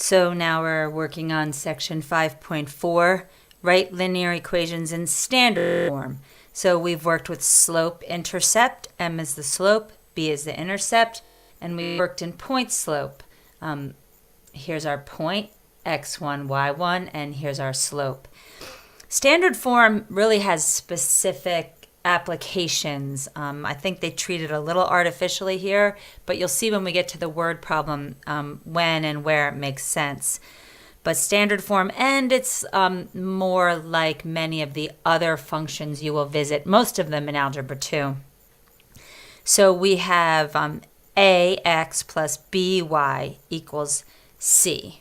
So now we're working on section 5.4, write linear equations in standard form. So we've worked with slope-intercept, m is the slope, b is the intercept, and we worked in point-slope. Here's our point, x1, y1, and here's our slope. Standard form really has specific applications. I think they treat it a little artificially here, but you'll see when we get to the word problem when and where it makes sense. But standard form, and it's more like many of the other functions you will visit, most of them in Algebra 2. So we have ax plus by equals c.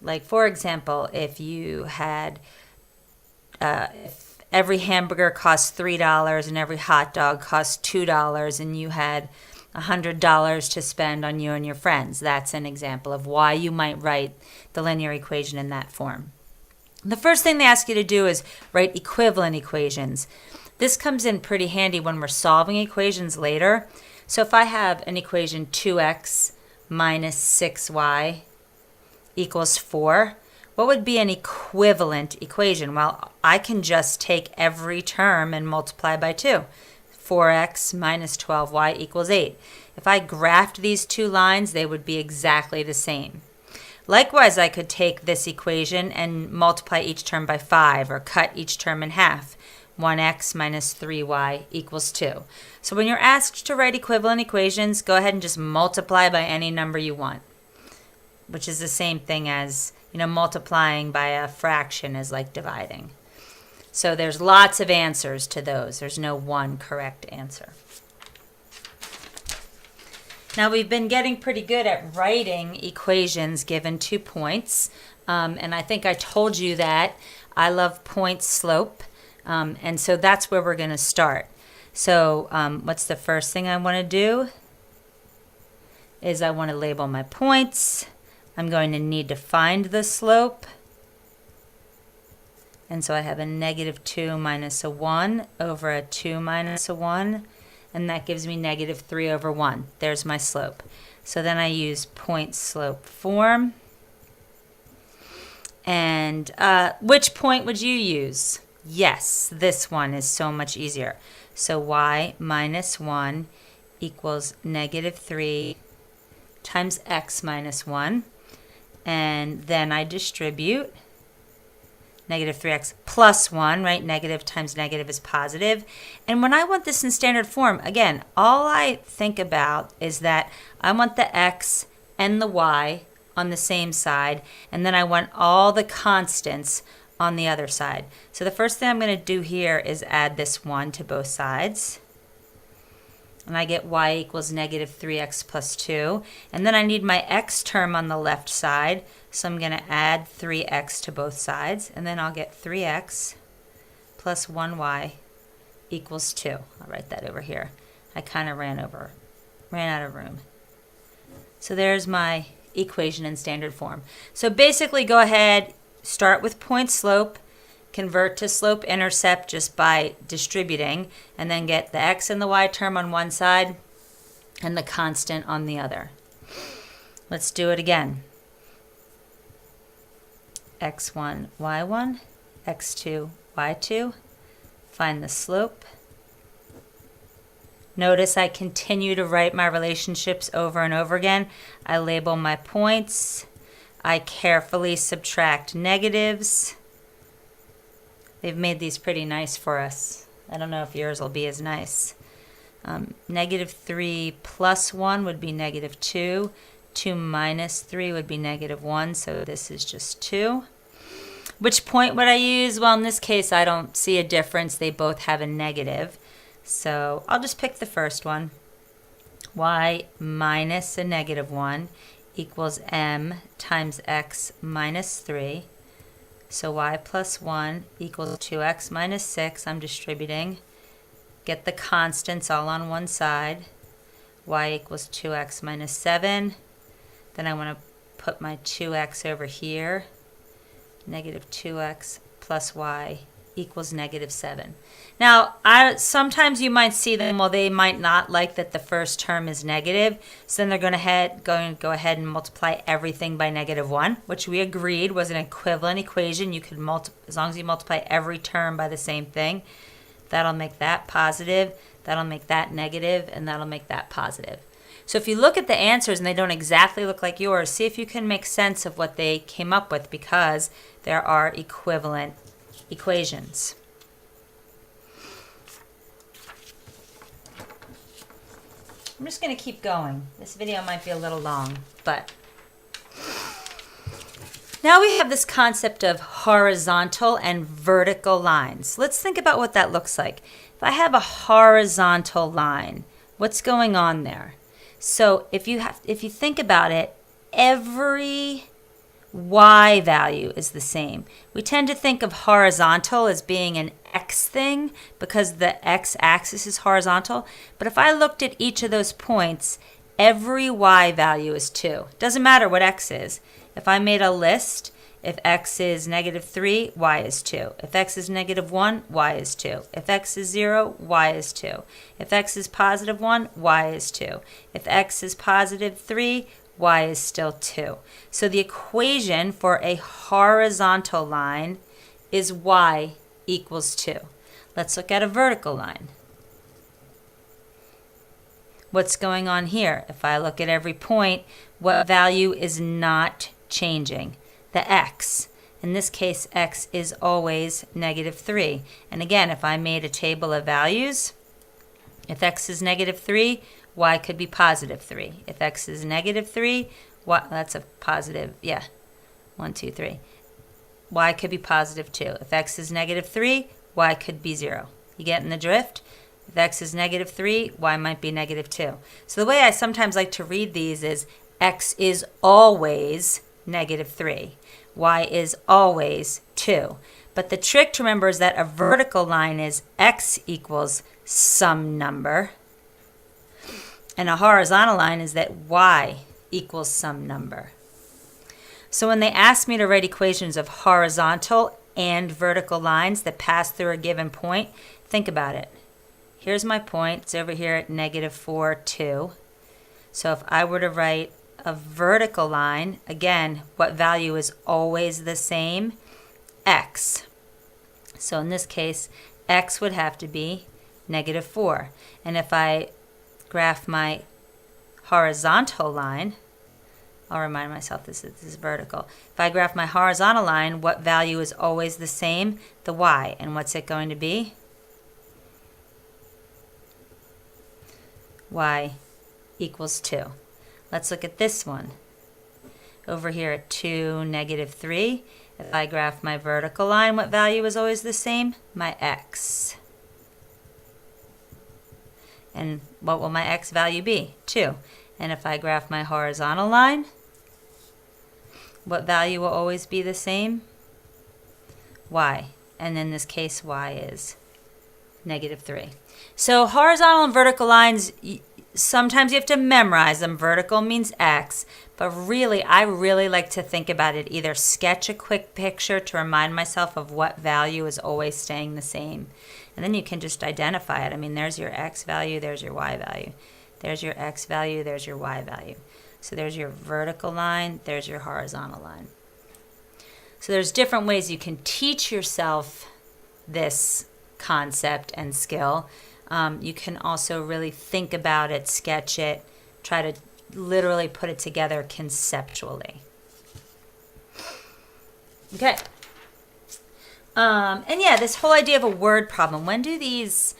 Like, for example, if you had if every hamburger costs $3 and every hot dog costs $2 and you had $100 to spend on you and your friends. That's an example of why you might write the linear equation in that form. The first thing they ask you to do is write equivalent equations. This comes in pretty handy when we're solving equations later. So if I have an equation 2x minus 6y equals 4, what would be an equivalent equation? Well, I can just take every term and multiply by 2. 4x minus 12y equals 8. If I graphed these two lines, they would be exactly the same. Likewise, I could take this equation and multiply each term by 5 or cut each term in half. 1x minus 3y equals 2. So when you're asked to write equivalent equations, go ahead and just multiply by any number you want, which is the same thing as multiplying by a fraction is like dividing. So there's lots of answers to those. There's no one correct answer. Now we've been getting pretty good at writing equations given 2 points. And I think I told you that I love point slope. And so that's where we're going to start. So what's the first thing I want to do? Is I want to label my points. I'm going to need to find the slope. And so I have a negative 2 minus a 1 over a 2 minus a 1. And that gives me negative 3 over 1. There's my slope. So then I use point slope form. And which point would you use? Yes, this one is so much easier. So y minus 1 equals negative 3 times x minus 1. And then I distribute negative 3x plus 1, right? Negative times negative is positive. And when I want this in standard form, again, all I think about is that I want the x and the y on the same side, and then I want all the constants on the other side. So the first thing I'm going to do here is add this 1 to both sides. And I get y equals negative 3x plus 2. And then I need my x term on the left side. So I'm going to add 3x to both sides. And then I'll get 3x plus 1y equals 2. I'll write that over here. I kind of ran out of room. So there's my equation in standard form. So basically go ahead, start with point slope. Convert to slope-intercept just by distributing, and then get the x and the y term on one side and the constant on the other. Let's do it again. x1, y1, x2, y2. Find the slope. Notice I continue to write my relationships over and over again. I label my points. I carefully subtract negatives. They've made these pretty nice for us. I don't know if yours will be as nice. Negative 3 plus 1 would be negative 2. 2 minus 3 would be negative 1, so this is just 2. Which point would I use? Well, in this case, I don't see a difference. They both have a negative. So I'll just pick the first one. Y minus a negative 1 equals m times x minus 3. So y plus 1 equals 2x minus 6. I'm distributing. Get the constants all on one side. Y equals 2x minus 7. Then I want to put my 2x over here. Negative 2x plus y equals -7. Now, sometimes you might see them, well, they might not like that the first term is negative, so then they're going to go ahead and multiply everything by -1, which we agreed was an equivalent equation. You could as long as you multiply every term by the same thing, that'll make that positive, that'll make that negative, and that'll make that positive. So if you look at the answers and they don't exactly look like yours, see if you can make sense of what they came up with, because there are equivalent equations. I'm just going to keep going. This video might be a little long, but now we have this concept of horizontal and vertical lines. Let's think about what that looks like. If I have a horizontal line, what's going on there? So if you think about it, every y value is the same. We tend to think of horizontal as being an x thing because the x-axis is horizontal. But if I looked at each of those points, every y value is 2. Doesn't matter what x is. If I made a list, if x is -3, y is 2. If x is -1, y is 2. If x is 0, y is 2. If x is +1, y is 2. If x is +3, y is still 2. So the equation for a horizontal line is y equals 2. Let's look at a vertical line. What's going on here? If I look at every point, what value is not changing? The x. In this case, x is always -3. And again, if I made a table of values, if x is -3, y could be +3. If x is -3, y, that's a positive, yeah, 1, 2, 3. Y could be +2. If x is -3, y could be 0. You getting the drift? If x is -3, y might be -2. So the way I sometimes like to read these is x is always -3. Y is always 2. But the trick to remember is that a vertical line is x equals some number. And a horizontal line is that y equals some number. So when they ask me to write equations of horizontal and vertical lines that pass through a given point, think about it. Here's my point. It's over here at -4, 2. So if I were to write a vertical line, again, what value is always the same? X. So in this case, x would have to be -4. And if I graph my horizontal line, I'll remind myself this is vertical. If I graph my horizontal line, what value is always the same? The y. And what's it going to be? Y equals 2. Let's look at this one. Over here at 2, -3. If I graph my vertical line, what value is always the same? My x. And what will my x value be? 2. And if I graph my horizontal line, what value will always be the same? Y. And in this case, y is -3. So horizontal and vertical lines, sometimes you have to memorize them. Vertical means x, but really, I really like to think about it. Either sketch a quick picture to remind myself of what value is always staying the same. And then you can just identify it. I mean, there's your x value, there's your y value. There's your x value, there's your y value. So there's your vertical line, there's your horizontal line. So there's different ways you can teach yourself this concept and skill. You can also really think about it, sketch it, try to literally put it together conceptually. Okay. And yeah, this whole idea of a word problem. When do these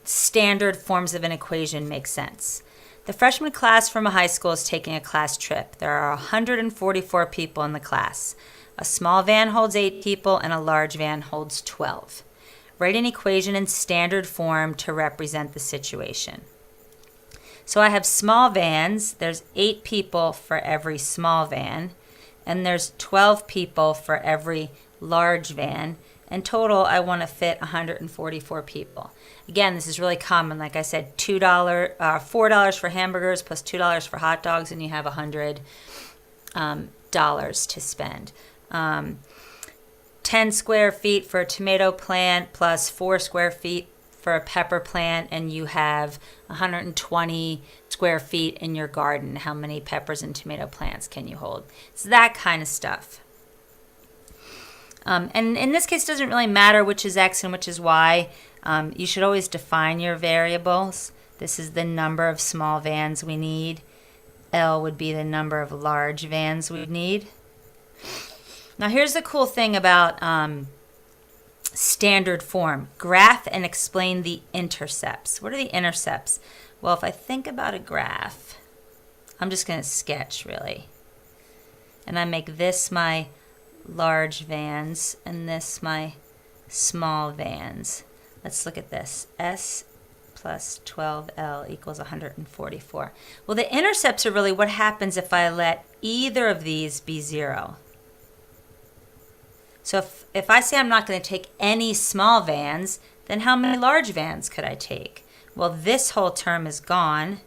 standard forms of an equation make sense? The freshman class from a high school is taking a class trip. There are 144 people in the class. A small van holds 8 people and a large van holds 12. Write an equation in standard form to represent the situation. So I have small vans. There's 8 people for every small van, and there's 12 people for every large van. In total, I want to fit 144 people. Again, this is really common. Like I said, $4 for hamburgers plus $2 for hot dogs, and you have $100 dollars to spend. 10 square feet for a tomato plant plus 4 square feet for a pepper plant, and you have 120 square feet in your garden. How many peppers and tomato plants can you hold? It's that kind of stuff. And in this case, it doesn't really matter which is X and which is Y. You should always define your variables. This is the number of small vans we need. L would be the number of large vans we need. Now here's the cool thing about standard form. Graph and explain the intercepts. What are the intercepts? Well, if I think about a graph, I'm just going to sketch really. And I make this my large vans and this my small vans. Let's look at this. S plus 12L equals 144. Well, the intercepts are really what happens if I let either of these be 0. So if I say I'm not going to take any small vans, then how many large vans could I take? Well, this whole term is gone.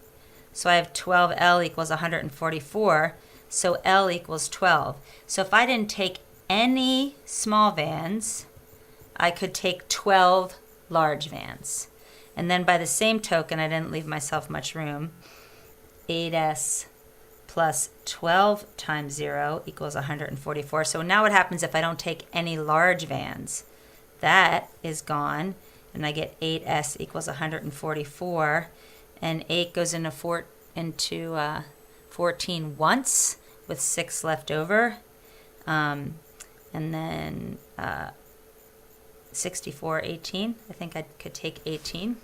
So I have 12L equals 144. So L equals 12. So if I didn't take any small vans, I could take 12 large vans. And then by the same token, I didn't leave myself much room. 8S plus 12 times 0 equals 144. So now what happens if I don't take any large vans? That is gone, and I get 8S equals 144, and 8 goes into 14 once with 6 left over, and then 64, 18. I think I could take 18.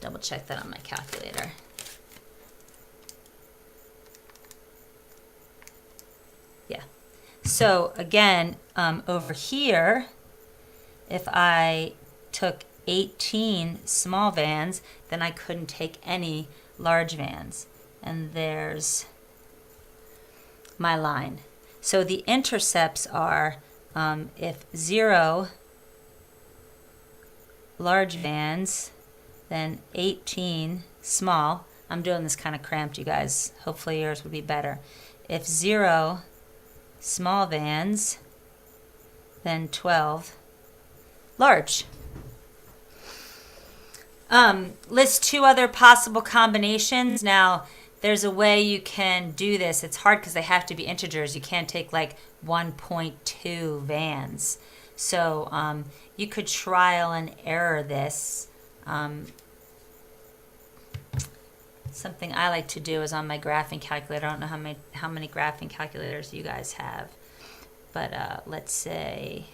Double check that on my calculator. Yeah. So again, over here, if I took 18 small vans, then I couldn't take any large vans. And there's my line. So the intercepts are if 0 large vans, then 18 small. I'm doing this kind of cramped, you guys. Hopefully yours would be better. If 0 small vans, then 12 large. List 2 other possible combinations. Now, there's a way you can do this. It's hard because they have to be integers. You can't take like 1.2 vans. So you could trial and error this. Something I like to do is on my graphing calculator. I don't know how many graphing calculators you guys have, but let's say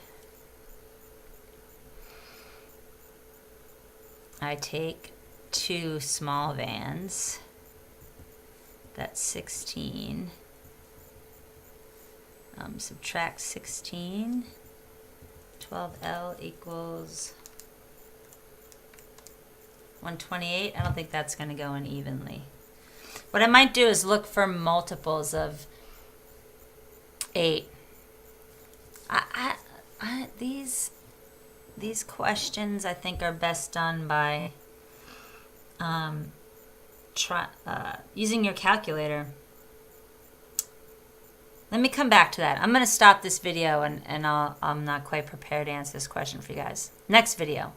I take 2 small vans. That's 16. Subtract 16. 12L equals 128. I don't think that's going to go in evenly. What I might do is look for multiples of 8. These questions I think are best done by using your calculator. Let me come back to that. I'm going to stop this video and I'm not quite prepared to answer this question for you guys. Next video.